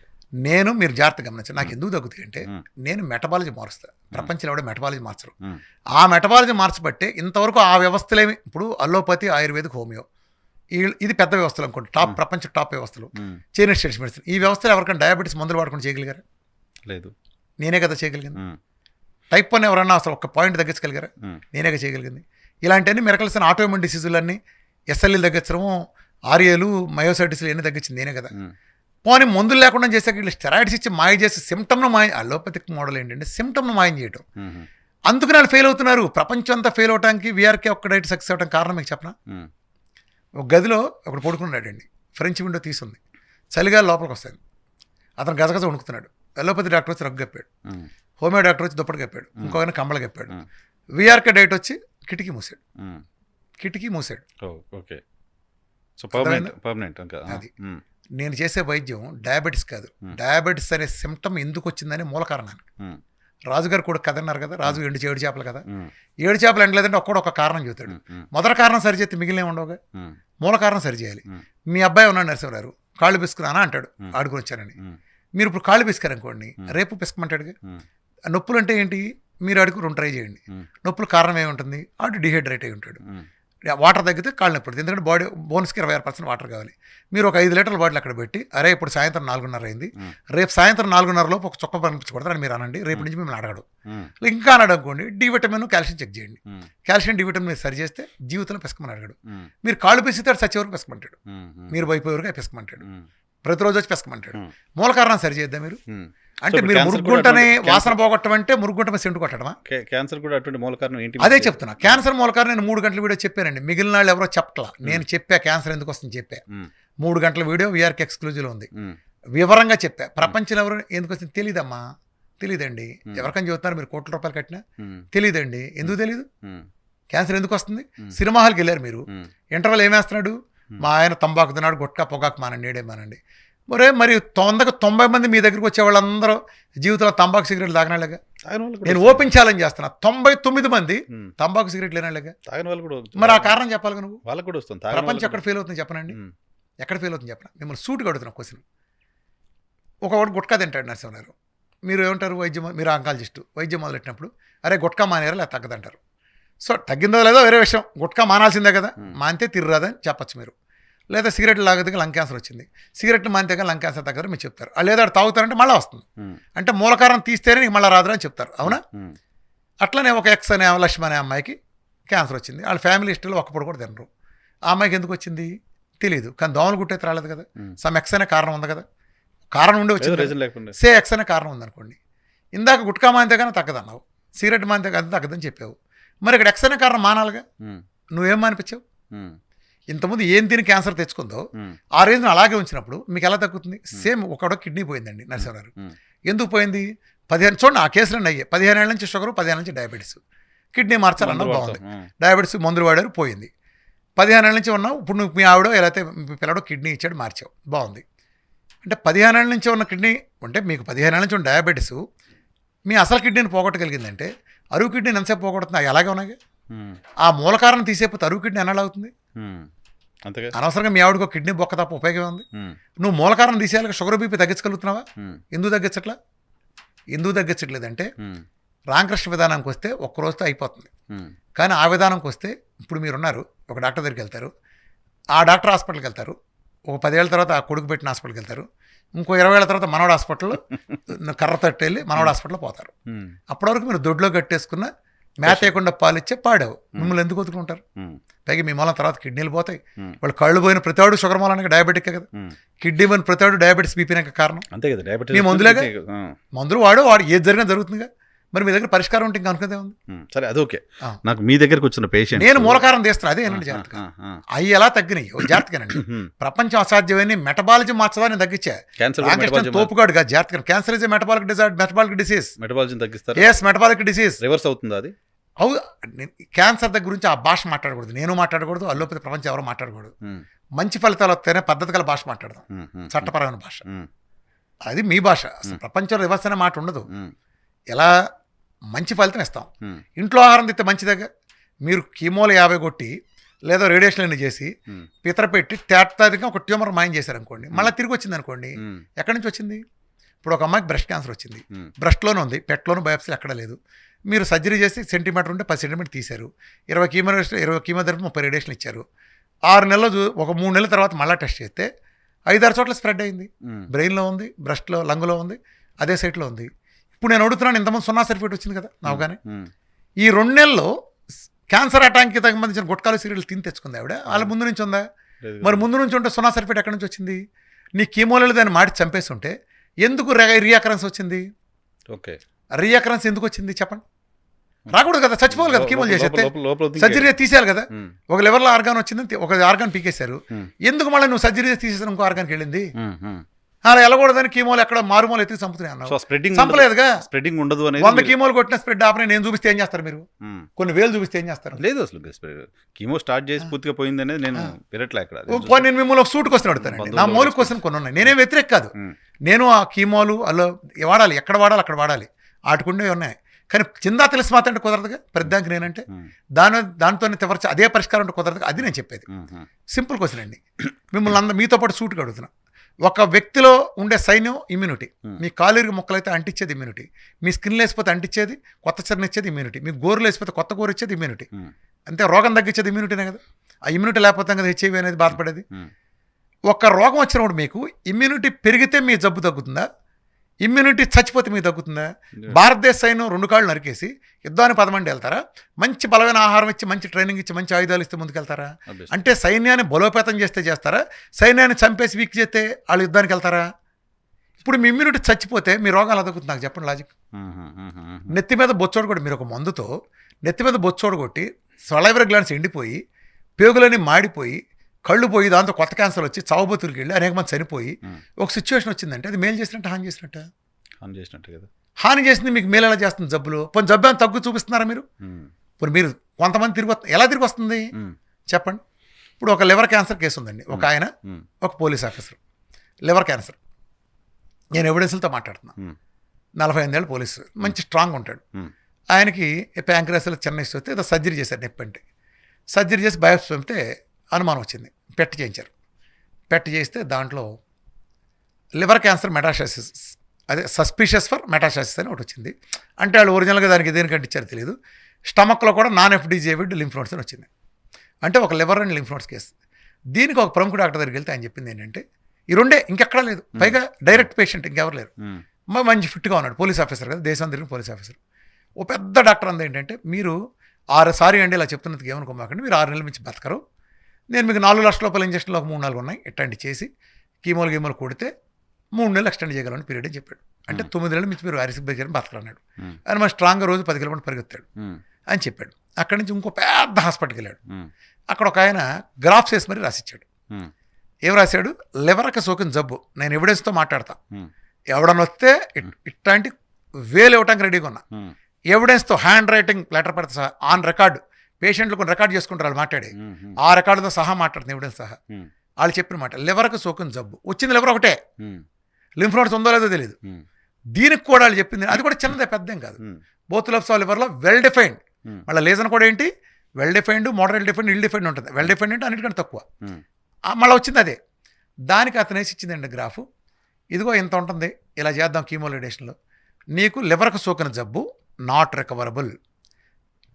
నేను మీరు జాగ్రత్తగా గమనించాను. నాకు ఎందుకు తగ్గుతాయి అంటే నేను మెటబాలజీ మారుస్తా. ప్రపంచంలో ఎవడో మెటబాలజీ మార్చరు. ఆ మెటబాలజీ మార్చబట్టే ఇంతవరకు ఆ వ్యవస్థలేమి, ఇప్పుడు అల్లోపతి, ఆయుర్వేదిక్, హోమియో, ఇది పెద్ద వ్యవస్థలు అనుకోండి, ప్రపంచ టాప్ వ్యవస్థలు. చైనీస్ స్టేట్స్ మెడిసిన్, ఈ వ్యవస్థలు ఎవరికైనా డయాబెటీస్ మందులు వాడుకొని చేయగలిగారా? లేదు, నేనే కదా చేయగలిగింది. టైప్ 1 ఎవరన్నా అసలు ఒక పాయింట్ తగ్గించగలిగారా? నేనే చేయగలిగింది. ఇలాంటివన్నీ మిరకల్సిన ఆటోఇమ్యూన్ డిసీజులన్నీ, ఎస్ఎల్ఈలు తగ్గించడము, ఆర్ఏలు, మయోసైటిస్లు ఎన్ని తగ్గించింది నేనే కదా. పోనీ మందులు లేకుండా చేసాక వీళ్ళు స్టెరాయిడ్స్ ఇచ్చి మాయ చేసి సిమ్టమ్ను అలోపతిక్ మోడల్ ఏంటంటే సిమ్టమ్ను మాయం చేయటం. అందుకని వాళ్ళు ఫెయిల్ అవుతున్నారు. ప్రపంచం అంతా ఫెయిల్ అవడానికి వీఆర్కే ఒక్క డైట్ సక్సెస్ అవ్వడం కారణం మీకు చెప్పనా? ఒక గదిలో ఒకడు పడుకున్నాడండి, ఫ్రెంచ్ విండో తీసుంది, చలిగాలి లోపలికి వస్తుంది, అతను గజగజ వణుకుతున్నాడు. అలోపతి డాక్టర్ వచ్చి రగ్గు కప్పాడు, హోమియో డాక్టర్ వచ్చి దుప్పటి కప్పాడు, ఇంకొక కంబళ కప్పాడు, వీఆర్కే డైట్ వచ్చి కిటికీ మూసాడు. అది నేను చేసే వైద్యం డయాబెటీస్ కాదు. డయాబెటీస్ అనే సిమ్టమ్ ఎందుకు వచ్చిందని మూల కారణానికి రాజుగారు కూడా కథ అన్నారు కదా, రాజు 7 చేపలు కదా. 7 చేపలు ఎండలేదంటే ఒక్క కారణం చెబుతాడు. మొదటి కారణం సరిచేస్తే మిగిలిన ఉండవుగా, మూల కారణం సరిచేయాలి. మీ అబ్బాయి ఉన్నాడు నరసింహరావు, కాళ్ళు పిసుకున్నానా అంటాడు, ఆడుకుని వచ్చానని. మీరు ఇప్పుడు కాళ్ళు పిసుకారనుకోండి, రేపు పిసుకమంటాడుగా. నొప్పులు అంటే ఏంటి? మీరు అడుగు 2 ట్రై చేయండి. నొప్పులు కారణం ఏముంటుంది? ఆడు డిహైడ్రేట్ అయి ఉంటాడు. వాటర్ తగ్గితే కాళ్ళు నొప్పి, ఎందుకంటే బాడీ బోన్స్కి 26% వాటర్ కావాలి. మీరు ఒక 5 లీటర్ల బాటిల్ అక్కడ పెట్టి, అరే ఇప్పుడు సాయంత్రం 4:30 అయింది, రేపు సాయంత్రం 4:30 లోపు ఒక చొక్క పంపించకూడదు అని మీరు అనండి. రేపు నుంచి మిమ్మల్ని అడగడు. ఇంకా అన్నాడు అనుకోండి, డి విటమిన్, కాల్షియం చెక్ చేయండి. కాల్షియం, డి విటమిన్ సరి చేస్తే జీవితంలో పిసకమని అడగడు. మీరు కాళ్ళు పిసితే సచ్చే వరకు పిసకమంటాడు, మీరు అయిపోయే వరకు పిసకమంటాడు, ప్రతిరోజు వచ్చి పిసకమంటాడు. మూల కారణం సరి చేద్దాం మీరు. అంటే మీరు మురుగుంటనే వాసన పోగొట్టడం అంటే మురుగుంట సెంటు కొట్టడమా? క్యాన్సర్ కూడా అటువంటి మూల కారణం ఏంటి? అదే చెప్తున్నా. క్యాన్సర్ మూల కారణం నేను 3 గంటల వీడియో చెప్పానండి. మిగిలిన వాళ్ళు ఎవరో చెప్పట్లా, నేను చెప్పా క్యాన్సర్ ఎందుకు వస్తుంది చెప్పా. 3 గంటల వీడియో వీఆర్కి ఎక్స్క్లూజివ్లో ఉంది, వివరంగా చెప్పా. ప్రపంచంలో ఎవరు ఎందుకు వస్తుంది తెలియదమ్మా, తెలియదండి. ఎవరికైనా చెబుతున్నారు మీరు కోట్ల రూపాయలు కట్టినా తెలియదండి. ఎందుకు తెలియదు? క్యాన్సర్ ఎందుకు వస్తుంది? సినిమా హాల్కి వెళ్ళారు మీరు, ఇంటర్వల్ ఏమేస్తున్నాడు? మా ఆయన తంబాకు తిన్నాడు, గుట్కా పొగాకు మానండి, ఏడేమానండి. మరి 90 మంది మీ దగ్గరికి వచ్చే వాళ్ళందరూ జీవితంలో తంబాకు సిగరెట్లు తాగినాళ్ళగా. నేను ఓపెన్ ఛాలెంజ్ చేస్తున్నా, 99 మంది తంబాకు సిగరెట్లు లేనాళ్ళగా. మరి ఆ కారణం చెప్పాలి నువ్వు. వాళ్ళకి కూడా వస్తుంది. ప్రపంచం ఎక్కడ ఫెయిల్ అవుతుంది చెప్పనండి, ఎక్కడ ఫెయిల్ అవుతుంది చెప్పనా? మిమ్మల్ని సూటుగా అడుగుతున్నా క్వశ్చన్. ఒకవాడు గుట్కా తింటాడు నరసింహరావు, మీరు ఏమంటారు? వైద్యం, మీరు ఆంకాలజిస్టు, వైద్యం మొదలెట్టినప్పుడు అరే గుట్కా మానేరా లేదా తగ్గదంటారు. సో తగ్గిందో లేదో వేరే విషయం, గుట్కా మానాల్సిందే కదా, మానితే తిరగరాదని చెప్పచ్చు మీరు. లేదా సిగరెట్లు లాగదుగా లంగ్ క్యాన్సర్ వచ్చింది, సిగరెట్లు మానితే లంగ్ క్యాన్సర్ తగ్గదు మీరు చెప్తారు. లేదా తాగుతారంటే మళ్ళీ వస్తుంది, అంటే మూలకారణం తీస్తేనే నీకు మళ్ళీ రాదురా అని చెప్తారు, అవునా? అట్లనే ఒక ఎక్స్ అనే లక్ష్మి అనే అమ్మాయికి క్యాన్సర్ వచ్చింది, వాళ్ళ ఫ్యామిలీ హిస్టరీలో ఒక్కప్పుడు కూడా తినరు. ఆ అమ్మాయికి ఎందుకు వచ్చింది? తెలియదు. కానీ దోమలు కుట్టయితే రాలేదు కదా. ఉమ్. సమ్ ఎక్స్ అనే కారణం ఉంది కదా, కారణం ఉండే ఏదో వచ్చింది. రీజన్ లేకుండా. సే ఎక్స్ అనే కారణం ఉందనుకోండి. ఇందాక గుట్కా మానితే కానీ తగ్గదన్నావు, సిగరెట్ మానితే కానీ తగ్గదని చెప్పావు. మరి ఇక్కడ ఎక్స్ అనే కారణం మానాలిగా. ఉమ్. నువ్వేం మానిపించావు? ఉమ్. ఇంతకుముందు ఏం తిని క్యాన్సర్ తెచ్చుకుందో ఉమ్. ఆ రీజన్ అలాగే ఉంచినప్పుడు మీకు ఎలా తగ్గుతుంది? సేమ్ ఒకడో కిడ్నీ పోయిందండి నరసింహారావు. ఉమ్. ఎందుకు పోయింది? 15 చూడండి ఆ కేసులు అయ్యాయి. 15 ఏళ్ళ నుంచి షుగర్, 15 ఏళ్ళ నుంచి డయాబెటీస్. కిడ్నీ మార్చాలన్నా మందులు బాగుంది, వాడతాం. డయాబెటీస్ మందులు వాడారు పోయింది. 15 ఏళ్ళ నుంచి ఉన్నావు, ఇప్పుడు నువ్వు మీ ఆవిడో ఎలా అయితే మీ పిల్లడో కిడ్నీ ఇచ్చాడు మార్చావు, బాగుంది. అంటే 15 ఏళ్ళ నుంచి ఉన్న కిడ్నీ అంటే మీకు 15 ఏళ్ళ నుంచి ఉన్న డయాబెటీస్ మీ అసలు కిడ్నీని పోగొట్టగలిగిందంటే అరువు కిడ్నీని ఎంతసేపు పోగొడుతుంది? అవి అలాగే ఉన్నాయి. ఉమ్. ఆ మూల కారణం తీసేపోతే అరువు కిడ్నీ ఎన్నాళ్ళు అవుతుంది? ఉమ్. అంతేగా. అనవసరంగా మీ ఆవిడకు కిడ్నీ బొక్క తప్ప ఉపయోగం ఉంది. ఉమ్. నువ్వు మూల కారణం తీసేయాలి, షుగర్ బీపీ తగ్గించగలుగుతున్నావా? ఉమ్. ఎందుకు తగ్గించట్లా? ఎందుకు తగ్గించట్లేదంటే ఉమ్. రామకృష్ణ విధానానికి వస్తే ఒక్క రోజుతో అయిపోతుంది. ఉమ్. కానీ ఆ విధానంకి వస్తే ఇప్పుడు మీరున్నారు, ఒక డాక్టర్ దగ్గరికి వెళ్తారు, ఆ డాక్టర్ హాస్పిటల్కి వెళ్తారు, ఒక 10 ఏళ్ళ తర్వాత ఆ కొడుకు పెట్టిన హాస్పిటల్కి వెళ్తారు, ఇంకో 20 ఏళ్ళ తర్వాత మనోడు హాస్పిటల్లో కర్ర తట్టు వెళ్ళి మనోడు హాస్పిటల్లో పోతారు. ఉమ్. అప్పటి వరకు మీరు దొడ్లో కట్టేసుకున్న మేత వేయకుండా పాలు ఇచ్చే పాడావు, మిమ్మల్ని ఎందుకు వదులుకుంటారు? ఉమ్. పైగా మీ మూలం తర్వాత కిడ్నీలు పోతాయి. ఉమ్. వాళ్ళు కళ్ళు పోయిన ప్రతివాడు షుగర్ మూలానికి డయాబెటిక్ కదా, ఉమ్. కిడ్నీ పోయిన ప్రతివాడు డయాబెటీస్ బీపీనే కారణం. అంతే కదా. డయాబెటీస్ మీ మందులేగా? ఆ. మందులు వాడు ఏది జరిగినా జరుగుతుందిగా. మరి మీ దగ్గర పరిష్కారం ఉంటే ఇంకా అనుకునే ఉంది. ఉమ్. సరే అది ఓకే. ఆ. నాకు మీ దగ్గరకు వచ్చిన పేషెంట్ నేను మూలకారం తీస్తున్నా, అదే ఏనండి జాగ్రత్తగా. అవి ఎలా తగ్గినాయి జాగ్రత్తగానండి. ప్రపంచం అసాధ్యమని మెటబాలజీ మార్చదాన్ని తగ్గించా. క్యాన్సర్ రామకృష్ణ తోపుగాడుగా జాగ్రత్తగా. Cancer is metabolic disorder, metabolic disease. మెటబాలజీని తగ్గిస్తారు. Yes, metabolic disease. రివర్స్ అవుతుందా అది? క్యాన్సర్ దగ్గర గురించి ఆ భాష మాట్లాడకూడదు, నేను మాట్లాడకూడదు, అల్లోపతి ప్రపంచం ఎవరో మాట్లాడకూడదు. ఉమ్. మంచి ఫలితాలు వస్తేనే పద్ధతి గల భాష మాట్లాడదాం, ఉమ్. ఉమ్. చట్టపరమైన భాష. ఉమ్. అది మీ భాష. అసలు ప్రపంచంలో రివర్స్ అనే మాట ఉండదు. ఉమ్. ఎలా మంచి ఫలితం ఇస్తాం. ఉమ్. ఇంట్లో ఆహారం తిస్తే మంచిదేగా. మీరు కీమోలు 50 కొట్టి లేదా రేడియేషన్ అన్ని చేసి ఉమ్. పితర పెట్టి తేటతాదిగా ఒక ట్యూమర్ మాయం చేశారనుకోండి, మళ్ళీ తిరిగి వచ్చింది అనుకోండి, ఉమ్. ఎక్కడి నుంచి వచ్చింది? ఇప్పుడు ఒక అమ్మాయికి బ్రెస్ట్ క్యాన్సర్ వచ్చింది, ఉమ్. బ్రెస్ట్లోనే ఉంది, పెట్లోను బయాప్సీలు ఎక్కడ లేదు. మీరు సర్జరీ చేసి సెంటీమీటర్ ఉంటే 10 సెంటీమీటర్ తీశారు, 20 కీమోథెరపీ 30 రేడియేషన్ ఇచ్చారు. 6 నెలలు ఒక 3 నెలల తర్వాత మళ్ళీ టెస్ట్ చేస్తే 5-6 చోట్ల స్ప్రెడ్ అయింది. ఉమ్. బ్రెయిన్లో ఉంది, బ్రెస్ట్లో, లంగ్లో ఉంది, అదే సైట్లో ఉంది. ఇప్పుడు నేను అడుగుతున్నాను, ఇంతమంది 0 సర్టిఫికేట్ వచ్చింది కదా నవ్వుగానే. ఉమ్. ఈ 2 నెలల్లో క్యాన్సర్ అటాక్కి సంబంధించిన గుట్కాలు సీరియల్ తిని తెచ్చుకుంది ఆవిడ. వాళ్ళ ముందు నుంచి ఉందా? లేదు. మరి ముందు నుంచి ఉంటే 0 సర్టిఫికేట్ ఎక్కడి నుంచి వచ్చింది? నీ కీమోలలో దాన్ని మాటి చంపేసి ఉంటే ఎందుకు రీఅకరెన్స్ వచ్చింది? ఓకే. రీఅకరెన్స్ ఎందుకు వచ్చింది చెప్పండి? రాకూడదు కదా, చచ్చిపోవాలి కదా కీమోలు చేసేస్తే. లోపల సర్జరీ తీసేయాలి కదా. ఉమ్. ఒక లెవెల్లో ఆర్గాన్ వచ్చింది, ఒక ఆర్గాన్ పీకేశారు, ఉమ్. ఎందుకు మళ్ళీ నువ్వు సర్జరీ తీసేసిన ఇంకో ఆర్గాన్కి వెళ్ళింది? ఉమ్. ఉమ్. అలా వెళ్ళకూడదని కీమోలు ఎక్కడ మారుమూలు ఎత్తుకు చంపుతున్నాయి సో అన్నావు. స్ప్రెడ్డింగ్ చంపలేదుగా. స్ప్రెడ్డింగ్ ఉండదు అనేది 100 కీమోలు కొట్టిన స్ప్రెడ్ ఆపని నేను చూపిస్తే ఏం చేస్తారు మీరు? ఉమ్. కొన్ని వేలు చూపిస్తే ఏం చేస్తారు? లేదు అసలు కీమో స్టార్ట్ చేసి పూర్తిగా పోయింది అనేది నేను పెరట్లే అక్కడ. నేను మిమ్మల్ని ఒక సూట్ క్వశ్చన్ అడుగుతానండి. నా మూల క్వశ్చన్ కొన్ని ఉన్నాయి, నేనేం వ్యతిరేక కాదు. ఉమ్. నేను ఆ కీమోలు అలా వాడాలి, ఎక్కడ వాడాలి అక్కడ వాడాలి, ఆటుకుండే ఉన్నాయి. కానీ చిందా తెలిసి మాత్రం కుదరదుగా. పెద్దానికి నేనంటే ఉమ్. దానితోనే తివరచ అదే పరిష్కారం అంటే కుదరదుగా. అది నేను చెప్పేది. ఉమ్. ఉమ్. సింపుల్ క్వశ్చన్ అండి. మిమ్మల్ని మీతో పాటు సూట్గా అడుగుతున్నా. ఒక వ్యక్తిలో ఉండే సైన్యం ఇమ్యూనిటీ. మీ కాలురిగి మొక్కలైతే అంటించేది ఇమ్యూనిటీ, మీ స్కిన్ లేసిపోతే అంటించేది, కొత్త చర్మ ఇచ్చేది ఇమ్యూనిటీ, మీ గోరు లేసిపోతే కొత్త గోరు ఇచ్చేది ఇమ్యూనిటీ. ఉమ్. అంతే, రోగం తగ్గించేది ఇమ్యూనిటీనే కదా. ఆ ఇమ్యూనిటీ లేకపోతే కదా హెచ్ఐవి అనేది బాధపడేది. ఉమ్. ఒక రోగం వచ్చినప్పుడు మీకు ఇమ్యూనిటీ పెరిగితే మీ జబ్బు తగ్గుతుందా? ఇమ్యూనిటీ చచ్చిపోతే మీకు తగ్గుతుందా? భారతదేశ సైన్యం 2 కాళ్ళు నరికేసి యుద్ధానికి 10 మంది వెళ్తారా? మంచి బలమైన ఆహారం ఇచ్చి, మంచి ట్రైనింగ్ ఇచ్చి, మంచి ఆయుధాలు ఇస్తే ముందుకెళ్తారా? అంటే సైన్యాన్ని బలోపేతం చేస్తారా? సైన్యాన్ని చంపేసి వీక్ చేస్తే వాళ్ళు యుద్ధానికి వెళ్తారా? ఇప్పుడు మీ ఇమ్యూనిటీ చచ్చిపోతే మీ రోగాలు తగ్గుతుంది. నాకు చెప్పండి లాజిక్. నెత్తి మీద బొచ్చోడు కొట్టి, మీరు ఒక మందుతో నెత్తి మీద బొచ్చోడు కొట్టి సలైవరీ గ్లాండ్స్ ఎండిపోయి, పేగులని మాడిపోయి, కళ్ళు పోయి, దాంతో కొత్త క్యాన్సర్ వచ్చి చావుబతులకి వెళ్ళి అనేక మంది చనిపోయి ఒక సిచ్యువేషన్ వచ్చిందంటే అది మేలు చేసినట్టు హాని చేసినట్టు? హాని చేసినట్టు కదా. హాని చేసింది మీకు మేలు ఎలా చేస్తుంది? జబ్బులు పోనీ జబ్బు అని తగ్గు చూపిస్తున్నారా మీరు? పోనీ మీరు కొంతమంది ఎలా తిరిగి వస్తుంది చెప్పండి. ఇప్పుడు ఒక లివర్ క్యాన్సర్ కేసు ఉందండి. ఒక ఆయన, ఒక పోలీస్ ఆఫీసర్, లివర్ క్యాన్సర్. నేను ఎవిడెన్స్లతో మాట్లాడుతున్నా. 45 ఏళ్ళ పోలీసు, మంచి స్ట్రాంగ్ ఉంటాడు. ఆయనకి ప్యాంక్రాస్లో చిన్న ఇష్యూ వస్తే ఏదో సర్జరీ చేశారు, నొప్పి అంటే. సర్జరీ చేసి బయాప్సీ పంపితే అనుమానం వచ్చింది, పెట్టి చేయించారు. పెట్టి చేస్తే దాంట్లో లివర్ క్యాన్సర్ మెటాస్టాసిస్, అదే సస్పిషియస్ ఫర్ మెటాస్టాసిస్ అని ఒకటి వచ్చింది. అంటే వాళ్ళు ఒరిజినల్గా దానికి దేనికంటే ఇచ్చారో తెలియదు. స్టమక్లో కూడా నాన్ ఎఫ్డీజేవిడ్ లింఫ్ నోడ్స్ అని వచ్చింది. అంటే ఒక liver and lymph nodes case. దీనికి ఒక ప్రముఖ డాక్టర్ దగ్గరికి వెళ్తే ఆయన చెప్పింది ఏంటంటే ఈ రెండే, ఇంకెక్కడా లేదు. పైగా డైరెక్ట్ పేషెంట్, ఇంకెవరు లేరు. మంచి ఫిట్గా ఉన్నాడు, పోలీస్ ఆఫీసర్ కదా, దేశం తిరిగిన పోలీస్ ఆఫీసర్. ఓ పెద్ద డాక్టర్ అంది ఏంటంటే, మీరు 6 సారీ అండి ఇలా చెప్తున్నందుకు ఏమనుకోమాకండి, మీరు 6 నెలల నుంచి బతకరు, నేను మీకు 4 లక్షల రూపాయల ఇంజక్షన్లు ఒక 3-4 ఉన్నాయి, ఇట్లాంటివి చేసి కీమోలు కొడితే 3 నెలలు ఎక్స్టెండ్ చేయగలని పీరియడ్ అని చెప్పాడు. అంటే 9 నెలలు మించి మీరు ఆర్ఎస్కి బయట బతకలన్నాడు. ఆయన మన స్ట్రాంగ్గా రోజు 10 కిలోమీటర్లు పరిగెత్తాడు అని చెప్పాడు. అక్కడి నుంచి ఇంకో పెద్ద హాస్పిటల్కి వెళ్ళాడు. అక్కడ ఒక ఆయన గ్రాఫ్స్ వేసి మరీ రాసిచ్చాడు. ఏం రాశాడు? లివర్కి సోకిన జబ్బు, నేను ఎవిడెన్స్తో మాట్లాడతా, ఎవడన్నా వస్తే ఇట్లాంటి వేలు ఇవ్వటానికి రెడీగా ఉన్నా, ఎవిడెన్స్తో హ్యాండ్ రైటింగ్ లెటర్ పెడితే సహా ఆన్ రికార్డు, పేషెంట్లు కొన్ని రికార్డ్ చేసుకుంటారు వాళ్ళు మాట్లాడి, ఆ రికార్డుతో సహా మాట్లాడుతుంది ఎవిడెన్స్ సహా. వాళ్ళు చెప్పిన మాట, లివర్కి సోకిన జబ్బు, వచ్చింది లివర్ ఒకటే, లింఫ్ నోడ్స్ ఉందో లేదో తెలియదు. దీనికి కూడా వాళ్ళు చెప్పింది, అది కూడా చిన్నదే పెద్దేం కాదు. Both lefts of లివర్లో well defined, మళ్ళీ లీజన్ కూడా ఏంటి, వెల్ డిఫైన్డ్, మోడరేట్ డిఫైన్డ్, ఇల్ డిఫైన్డ్ ఉంటుంది. వెల్ డిఫైన్డ్ అంటే అన్నిటికంటే తక్కువ, మళ్ళీ వచ్చింది అదే. దానికి అతను వేసి ఇచ్చిందండి గ్రాఫ్, ఇదిగో ఇంత ఉంటుంది, ఇలా చేద్దాం కీమో రేడియేషన్లో, నీకు లివర్కి సోకిన జబ్బు not recoverable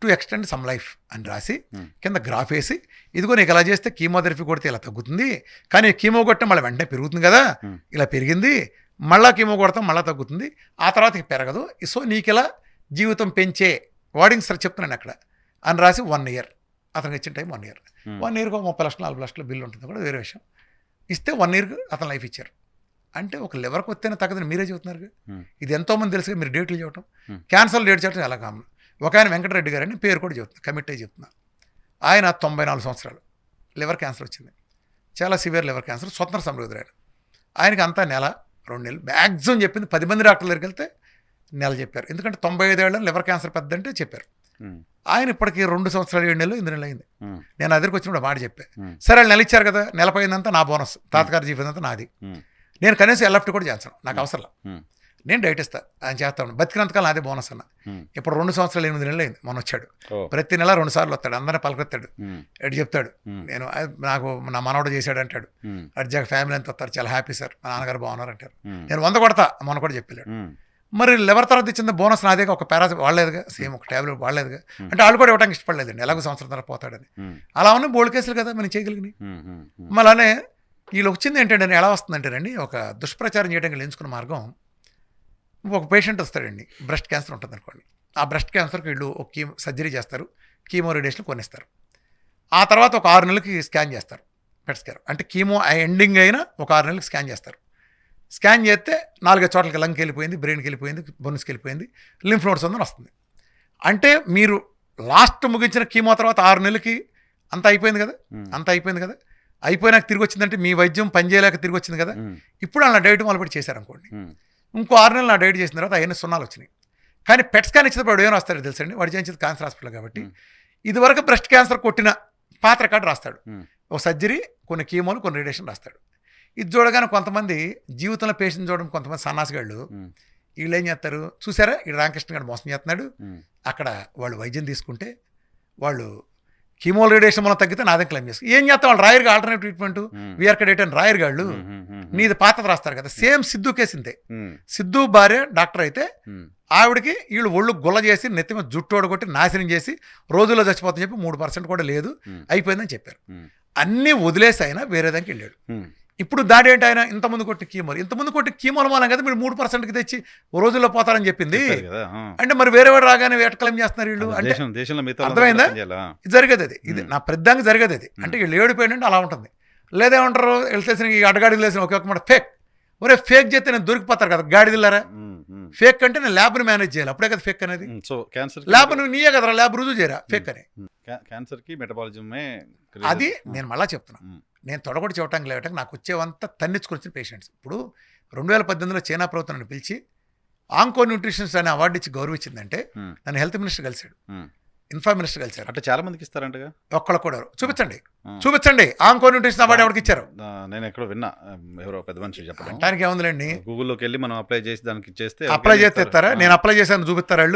to extend some life అని రాసి కింద గ్రాఫ్ వేసి, ఇదిగో నీకు ఇలా చేస్తే కీమోథెరపీ కొడితే ఇలా తగ్గుతుంది, కానీ కీమో కొట్టే మళ్ళీ వెంటనే పెరుగుతుంది కదా, ఇలా పెరిగింది, మళ్ళీ కీమో కొడతాం మళ్ళీ తగ్గుతుంది, ఆ తర్వాత పెరగదు, సో నీకు ఇలా జీవితం పెంచే వార్డింగ్స్ చెప్తున్నాను అక్కడ అని రాసి 1 ఇయర్ అతనికి ఇచ్చిన టైం 1 ఇయర్. 1 ఇయర్కి 30 లక్షలు 40 లక్షల బిల్లు ఉంటుంది కూడా వేరే విషయం. ఇస్తే 1 ఇయర్కి అతను లైఫ్ ఇచ్చారు. అంటే ఒక లివర్కి వస్తేనే తగ్గదని మీరే చెబుతున్నారు. ఇది ఎంతోమంది తెలుసుగా, మీరు డేట్లు చెప్పడం, క్యాన్సర్ డేట్ చెప్పడం చాలా కామన్. ఒక ఆయన వెంకటరెడ్డి గారు అని పేరు కూడా చెబుతున్నా, కమిట్ అయ్యి చెప్తున్నా. ఆయన 94 సంవత్సరాలు, లివర్ క్యాన్సర్ వచ్చింది, చాలా సివియర్ లివర్ క్యాన్సర్, స్వతంత్ర సమృద్ధుడు. ఆయనకి అంతా 1-2 నెలలు మ్యాక్సిమం చెప్పింది. 10 మంది డాక్టర్ల దగ్గరికి వెళ్తే నెల చెప్పారు, ఎందుకంటే 95 ఏళ్ళని లివర్ క్యాన్సర్ పెద్దంటే చెప్పారు. ఆయన ఇప్పటికి 2 సంవత్సరాలు 7 నెలలు 8 నెలలు అయింది. నేను దగ్గరికి వచ్చినప్పుడు మాట చెప్పాను, సరే వాళ్ళు నెల ఇచ్చారు కదా, నెల పోయిందంతా నా బోనస్, తాతగారి జీవితంతా నాది, నేను కనీసం ఎల్ఎఫ్టీ కూడా చేస్తాను, నాకు అవసరం, నేను డైట్ ఇస్తాను, ఆయన చేస్తాను, బతికినంతకాలం నాదే బోనస్ అన్న. ఇప్పుడు 2 సంవత్సరాలు 8 నెలలు అయింది, మొన్న వచ్చాడు, ప్రతి నెల 2 సార్లు వస్తాడు, అందరినీ పలకెత్తాడు, ఎటు చెప్తాడు, నేను నాకు నా మనవడు చేశాడు అంటాడు, అర్జాక ఫ్యామిలీ అంతా వస్తారు, చాలా హ్యాపీ సార్, మా నాన్నగారు బాగున్నారు అంటారు, నేను 100 కొడతా మొన్న కూడా చెప్పాడు. మరి లివర్ తర్వాత ఇచ్చిన బోనస్ నాదేగా, ఒక పారా వాడలేదుగా, సేమ్ ఒక ట్యాబ్లెట్ వాడలేదుగా, అంటే వాళ్ళు కూడా ఇవ్వడానికి ఇష్టపడలేదండి, ఎలాగో సంవత్సరం తర్వాత పోతాడని. అలా ఉన్న బోల్డ్ కేసులు కదా మనం చేయగలిగినాయి. మళ్ళీ వీళ్ళు వచ్చింది ఏంటంటే, ఎలా వస్తుందంటేనండి, ఒక దుష్ప్రచారం చేయడానికి ఎంచుకున్న మార్గం, ఒక పేషెంట్ వస్తాడండి, బ్రెస్ట్ క్యాన్సర్ ఉంటుంది అనుకోండి, ఆ బ్రెస్ట్ క్యాన్సర్కి వీళ్ళు ఒక సర్జరీ చేస్తారు, కీమో రేడియేషన్ కొనిస్తారు, ఆ తర్వాత ఒక 6 నెలలకి స్కాన్ చేస్తారు, పెట్ స్కాన్ అంటే కీమో ఎండింగ్ అయినా ఒక 6 నెలలకి స్కాన్ చేస్తారు. స్కాన్ చేస్తే 4 చోట్లకి లంగ్కి వెళ్ళిపోయింది, బ్రెయిన్కి వెళ్ళిపోయింది, బొన్స్కి వెళ్ళిపోయింది, లింఫ్ నోడ్స్ ఉందని వస్తుంది. అంటే మీరు లాస్ట్ ముగించిన కీమో తర్వాత 6 నెలలకి అంత అయిపోయింది కదా, అయిపోయినాక తిరిగి వచ్చిందంటే మీ వైద్యం పనిచేయలేక తిరిగి వచ్చింది కదా. ఇప్పుడు అలా డైట్ మొదలుపెట్టి చేశారనుకోండి, ఇంకో 6 నెలలు నా డైట్ చేసిన తర్వాత అవన్నీ 0 వచ్చినాయి. కానీ పెట్ స్కాన్ ఇచ్చినప్పుడు ఏం రాస్తారో తెలుసండి, వాడు చేయించేది క్యాన్సర్ హాస్పిటల్ కాబట్టి, ఇదివరకు బ్రెస్ట్ క్యాన్సర్ కొట్టిన పాత రికార్డు రాస్తాడు, ఒక సర్జరీ, కొన్ని కీమోలు, కొన్ని రేడియేషన్ రాస్తాడు. ఇది చూడగానే కొంతమంది జీవితంలో పేషెంట్ చూడడం, కొంతమంది సన్నాసిగాళ్ళు వీళ్ళు ఏం చేస్తారు చూసారా, ఈ రామకృష్ణ గారు మోసం చేస్తున్నాడు, అక్కడ వాళ్ళు వైద్యం తీసుకుంటే వాళ్ళు కీమో రేడియేషన్ మనం తగ్గితే నాదే క్లెయిమ్ చేస్తారు. ఏం చేస్తాం, వాళ్ళు రాయరుగా ఆల్టర్నేటివ్ ట్రీట్మెంట్ వీఆర్కే డేట్ అని రాయరుగాళ్ళు, నీది పాతది రాస్తారు కదా. సేమ్ సిద్ధు కేసు ఇంతే, సిద్ధు భార్య డాక్టర్ అయితే ఆవిడకి వీళ్ళు ఒళ్ళు గుల్ల చేసి నెత్తి మీద జుట్టు ఓడగొట్టి నాశనం చేసి రోజుల్లో చచ్చిపోతుందని చెప్పి 3% కూడా లేదు, అయిపోయిందని చెప్పారు. అన్నీ వదిలేసి అయినా వేరే దానికి వెళ్ళాడు. ఇప్పుడు దాడి ఏంటి, ఆయన ఇంతమంది కొట్టి కీమోల మూలం కదా మీరు 3%కి తెచ్చి రోజుల్లో పోతారని చెప్పింది. అంటే మరి వేరే వాడు రాగానే వేట క్లెయిమ్ చేస్తున్నారు వీళ్ళు, అంటే అర్థమైందా, జరిగేది అది, ఇది నా పెద్దంగా జరిగేది అది. అంటే వీళ్ళు ఏడిపోయిందంటే అలా ఉంటుంది. లేదేమంటారు, వీళ్ళు తెలిసిన ఈ అడ్డగాడికి లేసిన ఒకే మాట ఫేక్, ఒరే ఫేక్ చేస్తే నేను దొరికిపోతారు కదా గాడిదిల్లారా, ఫేక్ అంటే నేను ల్యాబ్ని మేనేజ్ చేయాలి, అప్పుడే కదా ఫేక్ అనేది. సో క్యాన్సర్ ల్యాబ్ నీయే కదా, ల్యాబ్ రుజువు చేయరా ఫేక్ అని. క్యాన్సర్కి మెటబాలిజమే అది నేను మళ్ళీ చెప్తున్నాను, నేను తొడగొట్టి చెప్పడానికి లేవటానికి నాకు వచ్చేవంతా తన్నిచ్చుకొచ్చిన పేషెంట్స్. ఇప్పుడు 2018లో చైనా ప్రభుత్వం నన్ను పిలిచి ఆంకో న్యూట్రిషన్స్ అనే అవార్డు ఇచ్చి గౌరవించిందంటే నన్ను హెల్త్ మినిస్టర్ కలిశాడు, ఇన్ఫా మినిస్టర్ కలిశారు. అంటే చాలా మందికి ఇస్తారంటగా, ఒక్కళ్ళు కూడా చూపించండి ఆంకో న్యూట్రిషన్ అవార్డు ఎవరికి ఇచ్చారు. నేను ఎక్కడో విన్నా, ఎవరో పెద్ద మనిషి చెప్పడం. అంటానికి ఏముందిలేండి, గూగుల్లోకి వెళ్ళి మనం అప్లై చేసి దానికి చేస్తే అప్లై చేస్తే ఇస్తారా, నేను అప్లై చేశాను చూపిస్తారా,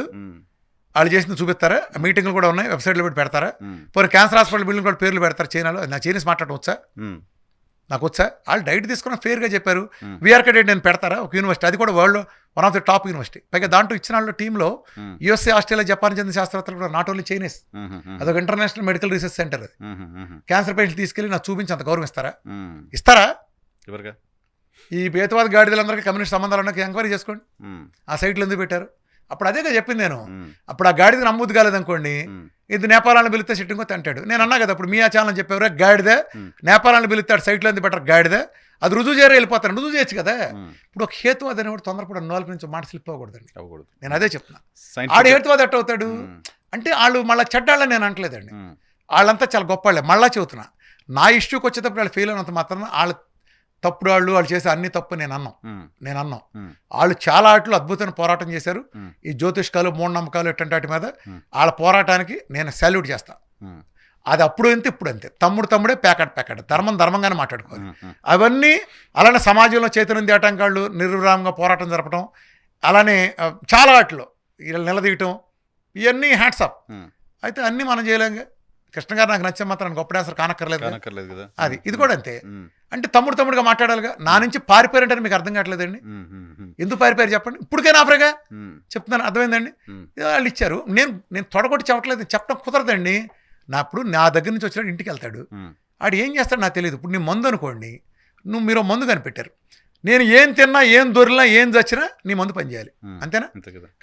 వాళ్ళు చేసింది చూపిస్తారా, మీటింగ్లు కూడా ఉన్నాయి, వెబ్సైట్లో పెట్టి పెడతారా, పోనీ క్యాన్సర్ హాస్పిటల్ బిల్డింగ్ కూడా పేర్లు పెడతారు చైనాలో. నా చైనీస్ మాట్లాడటం వచ్చా, నాకు వచ్చా, వాళ్ళు డైట్ తీసుకున్న ఫేర్గా చెప్పారు. వీఆర్కే డైట్ నేను పెడతారా, ఒక యూనివర్సిటీ, అది కూడా world 1 of the top university, పైగా దాంట్లో ఇచ్చిన వాళ్ళ టీంలో యూఎస్ఏ, ఆస్ట్రేలియా, జపాన్ చెందిన శాస్త్రవేత్తలు కూడా, నాట్ ఓన్లీ చైనీస్, అదొక ఇంటర్నేషనల్ మెడికల్ రీసెర్చ్ సెంటర్ అది. క్యాన్సర్ పేషెంట్ తీసుకెళ్ళి నాకు చూపించి అంత గౌరవం ఇస్తారా? ఈ భేదవాద గాడిదలందరికీ కమ్యూనిస్ట్ సంబంధాలు ఎంక్వైరీ చేసుకోండి, ఆ సైట్లు ఎందుకు పెట్టారు, అప్పుడు అదేగా చెప్పింది నేను. అప్పుడు ఆ గాడిద నమ్మూది కాలేదనుకోండి, ఇది నేపాలను పిలిస్తే సిట్టింగ్ అంటాడు. నేను అన్నా కదా అప్పుడు మీ ఆ ఛానల్ చెప్పేవారు, గాడిదే నేపాలను పిలుస్తాడు సైట్లో ఎందుకు బెటర్ గాడిదే, అది రుజువు చేయరు వెళ్ళిపోతాను, రుజువు చేయొచ్చు కదా. ఇప్పుడు ఒక హేతువాది అనేవాడు తొందరపడి నోళ్ళ నుంచి మాట స్లిప్ అవ్వకూడదండి. నేను అదే చెప్తున్నా. ఆడు హేతువాది ఎట్ట అవుతాడు అంటే వాళ్ళు మళ్ళీ చెడ్డాళ్ళని నేను అంటలేదండి, వాళ్ళంతా చాలా గొప్ప వాళ్ళే. మళ్ళా చెబుతున్నా, నా ఇష్యూకి వచ్చేటప్పుడు వాళ్ళు ఫెయిల్ అయినంత మాత్రం వాళ్ళు తప్పుడు వాళ్ళు చేసే అన్ని తప్పు నేను అన్నాం. వాళ్ళు చాలా ఆటలు అద్భుతమైన పోరాటం చేశారు. ఈ జ్యోతిష్కాలు మూఢనమ్మకాలు ఇట్లాంటి వాటి మీద వాళ్ళ పోరాటానికి నేను సాల్యూట్ చేస్తా. అది అప్పుడు అంతే ఇప్పుడు అంతే, తమ్ముడే ప్యాకెట్ ధర్మంగానే మాట్లాడుకోవాలి. అవన్నీ అలానే సమాజంలో చైతన్యం తేయటం వాళ్ళు నిర్విరామంగా పోరాటం జరపడం, అలానే చాలా వాటిలో వీళ్ళు నిలదీయటం, ఇవన్నీ హ్యాట్సాప్. అయితే అన్నీ మనం చేయలేంగా. కృష్ణ గారు నాకు నచ్చే మాత్రం గొప్ప డాన్సర్ కానక్కర్లేదు కదా. అది ఇది కూడా అంతే. అంటే తమ్ముడుగా మాట్లాడాలిగా. నా నుంచి పారిపోయారంటే మీకు అర్థం కావట్లేదండి. ఎందుకు పారిపోయారు చెప్పండి. ఇప్పటికైనా ఆఫరేగా చెప్తున్నాను, అర్థమైందండి. వాళ్ళు ఇచ్చారు, నేను తొడగొట్టి చెప్పట్లేదు, చెప్పడం కుదరదండి. నా దగ్గర నుంచి వచ్చినట్టు ఇంటికి వెళ్తాడు, ఆడు ఏం చేస్తాడు నాకు తెలియదు. ఇప్పుడు నీ మందు అనుకోండి, మీరు మందు కనిపెట్టారు, నేను ఏం తిన్నా ఏం దొరికినా ఏం చచ్చినా నీ మందు పనిచేయాలి, అంతేనా?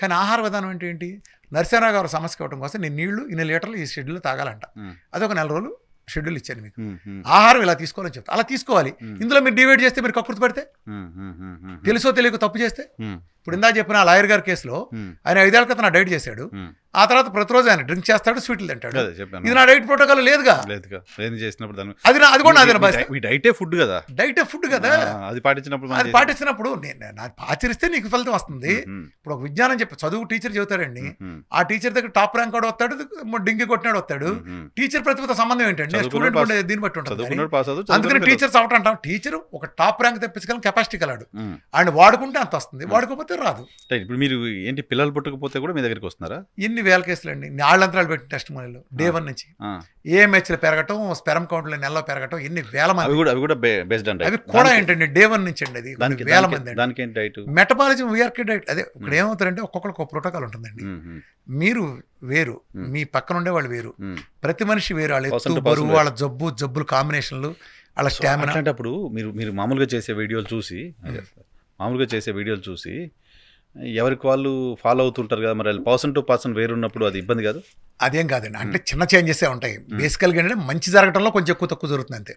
కానీ ఆహార విధానం అంటే ఏంటి? నరసింహరావు గారు సమస్య ఇవ్వడం కోసం నేను నీళ్లు ఇన్ని లీటర్లు ఈ షెడ్యూల్లో తాగాలంట. అదొక 4 రోజులు షెడ్యూల్ ఇచ్చాను మీకు. ఆహారం ఇలా తీసుకోవాలని చెప్తా, అలా తీసుకోవాలి. ఇందులో మీరు డివైడ్ చేస్తే, మీరు కక్కుర్తి పడితే, తెలుసో తెలియక తప్పు చేస్తే, ఇప్పుడు ఇందా చెప్పిన లాయర్ గారి కేసులో ఆయన 5 ఏళ్ల క్రితం నా డైట్ చేశాడు, ఆ తర్వాత ప్రతిరోజు ఆయన డ్రింక్ చేస్తాడు, స్వీట్లు తింటాడు. ఇది నా డైట్ ప్రోటోకాల్ లేదుగా. అది కూడా డైటే ఫుడ్ కదా, అది పాటించినప్పుడు నేను ఆచరిస్తే నీకు ఫలితం వస్తుంది. ఇప్పుడు ఒక విజ్ఞానం చెప్పి చదువు టీచర్ చెబుతాడండి, ఆ టీచర్ దగ్గర టాప్ ర్యాంక్ కూడా వస్తాడు, డింగి కొట్టినాడు వస్తాడు. టీచర్ ప్రతిభతో సంబంధం ఏంటంటే స్టూడెంట్ దీన్ని బట్టి ఉంటుంది. అందుకని టీచర్స్ అవటం అంటాం, టీచర్ ఒక టాప్ ర్యాంక్ తెప్పించగల కెపాసిటీ కలాడు, ఆయన వాడుకుంటే అంత వస్తుంది, వాడుకోకపోతే రాదు. ఇప్పుడు మీరు ఏంటి పిల్లలు పుట్టకపోతే కూడా మీ దగ్గరికి వస్తున్నారా? ఎన్ని వేల కేసులు అండి, నాళ్ళంతరాలు పెట్టిన టెస్ట్ మనీలో డే 1 నుంచి ఏఎంహెచ్లు పెరగటం, స్పెరమ్ కౌంట్లు నెలలో పెరగటం, ఎన్ని వేల మంది. అవి కూడా బేస్డ్ అండి, అవి కూడా ఏంటండి డే 1 నుంచి అండి, అది వేల మంది. దానికి ఏంటి డైట్? Metabolism VRK diet. అదే ఇక్కడ ఏమవుతారంటే ఒక్కొక్కరికి ఒక ప్రోటోకాల్ ఉంటుందండి. మీరు వేరు, మీ పక్కన ఉండే వాళ్ళు వేరు, ప్రతి మనిషి వేరు. వాళ్ళ ఎత్తు, బరువు, వాళ్ళ జబ్బులు కాంబినేషన్లు, వాళ్ళ స్టామినా. అలాంటప్పుడు మీరు మామూలుగా చేసే వీడియోలు చూసి ఎవరికి వాళ్ళు ఫాలో అవుతుంటారు కదా, మరి పర్సన్ టు పర్సన్ వేరున్నప్పుడు అది ఇబ్బంది కాదు? అదేం కాదండి, అంటే చిన్న చేంజెస్ ఉంటాయి. బేసికల్గా ఏంటంటే మంచి జరగడంలో కొంచెం ఎక్కువ తక్కువ జరుగుతుంది అంతే.